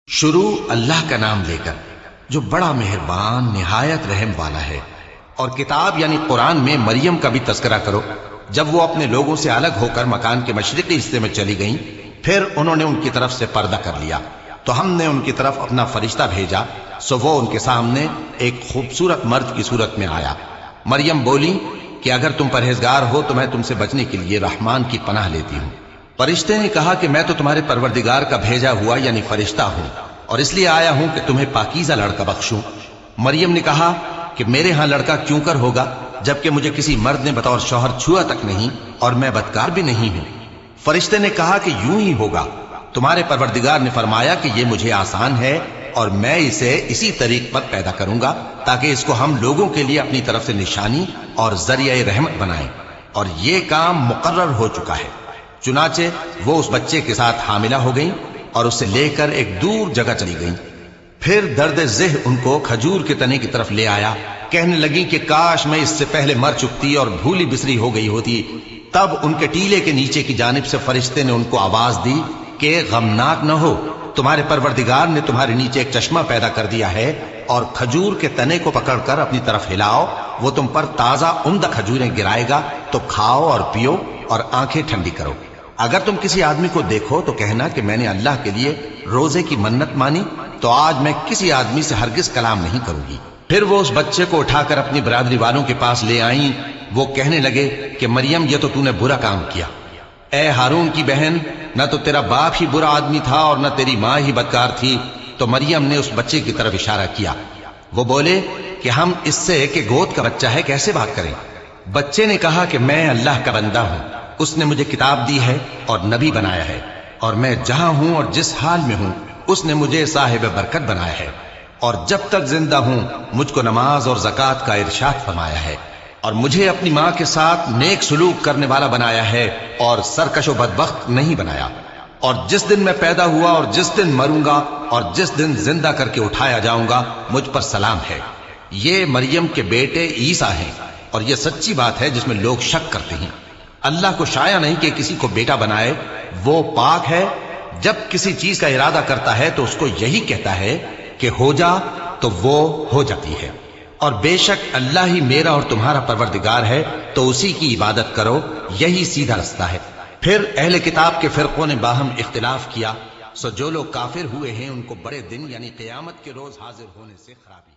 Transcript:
شروع اللہ کا نام لے کر جو بڑا مہربان نہایت رحم والا ہے۔ اور کتاب یعنی قرآن میں مریم کا بھی تذکرہ کرو جب وہ اپنے لوگوں سے الگ ہو کر مکان کے مشرقی حصے میں چلی گئیں، پھر انہوں نے ان کی طرف سے پردہ کر لیا تو ہم نے ان کی طرف اپنا فرشتہ بھیجا، سو وہ ان کے سامنے ایک خوبصورت مرد کی صورت میں آیا۔ مریم بولی کہ اگر تم پرہیزگار ہو تو میں تم سے بچنے کے لیے رحمان کی پناہ لیتی ہوں۔ فرشتے نے کہا کہ میں تو تمہارے پروردگار کا بھیجا ہوا یعنی فرشتہ ہوں، اور اس لیے آیا ہوں کہ تمہیں پاکیزہ لڑکا بخشوں۔ مریم نے کہا کہ میرے ہاں لڑکا کیوں کر ہوگا جبکہ مجھے کسی مرد نے بطور شوہر چھوا تک نہیں اور میں بدکار بھی نہیں ہوں۔ فرشتے نے کہا کہ یوں ہی ہوگا، تمہارے پروردگار نے فرمایا کہ یہ مجھے آسان ہے اور میں اسے اسی طریق پر پیدا کروں گا تاکہ اس کو ہم لوگوں کے لیے اپنی طرف سے نشانی اور ذریعہ رحمت بنائیں، اور یہ کام مقرر ہو چکا ہے۔ چنانچہ وہ اس بچے کے ساتھ حاملہ ہو گئیں اور اسے لے کر ایک دور جگہ چلی گئیں۔ پھر درد ذہ ان کو کھجور کے تنے کی طرف لے آیا، کہنے لگی کہ کاش میں اس سے پہلے مر چکتی اور بھولی بسری ہو گئی ہوتی۔ تب ان کے ٹیلے کے نیچے کی جانب سے فرشتے نے ان کو آواز دی کہ غمناک نہ ہو، تمہارے پروردگار نے تمہارے نیچے ایک چشمہ پیدا کر دیا ہے، اور کھجور کے تنے کو پکڑ کر اپنی طرف ہلاؤ، وہ تم پر تازہ عمدہ کھجوریں گرائے گا، تو کھاؤ اور پیو اور آنکھیں ٹھنڈی کرو۔ اگر تم کسی آدمی کو دیکھو تو کہنا کہ میں نے اللہ کے لیے روزے کی منت مانی، تو آج میں کسی آدمی سے ہرگز کلام نہیں کروں گی۔ پھر وہ اس بچے کو اٹھا کر اپنی برادری والوں کے پاس لے آئیں۔ وہ کہنے لگے کہ مریم یہ تو نے برا کام کیا۔ اے ہارون کی بہن، نہ تو تیرا باپ ہی برا آدمی تھا اور نہ تیری ماں ہی بدکار تھی۔ تو مریم نے اس بچے کی طرف اشارہ کیا۔ وہ بولے کہ ہم اس سے کہ گود کا بچہ ہے کیسے بات کریں؟ بچے نے کہا کہ میں اللہ کا بندہ ہوں، اس نے مجھے کتاب دی ہے اور نبی بنایا ہے، اور میں جہاں ہوں اور جس حال میں ہوں اس نے مجھے صاحب برکت بنایا ہے، اور جب تک زندہ ہوں مجھ کو نماز اور زکوٰۃ کا ارشاد فرمایا ہے، اور مجھے اپنی ماں کے ساتھ نیک سلوک کرنے والا بنایا ہے اور سرکش و بدبخت نہیں بنایا، اور جس دن میں پیدا ہوا اور جس دن مروں گا اور جس دن زندہ کر کے اٹھایا جاؤں گا مجھ پر سلام ہے۔ یہ مریم کے بیٹے عیسیٰ ہیں، اور یہ سچی بات ہے جس میں لوگ شک کرتے ہیں۔ اللہ کو شایع نہیں کہ کسی کو بیٹا بنائے، وہ پاک ہے۔ جب کسی چیز کا ارادہ کرتا ہے تو اس کو یہی کہتا ہے کہ ہو جا، تو وہ ہو جاتی ہے۔ اور بے شک اللہ ہی میرا اور تمہارا پروردگار ہے، تو اسی کی عبادت کرو، یہی سیدھا رستہ ہے۔ پھر اہل کتاب کے فرقوں نے باہم اختلاف کیا، سو جو لوگ کافر ہوئے ہیں ان کو بڑے دن یعنی قیامت کے روز حاضر ہونے سے خرابی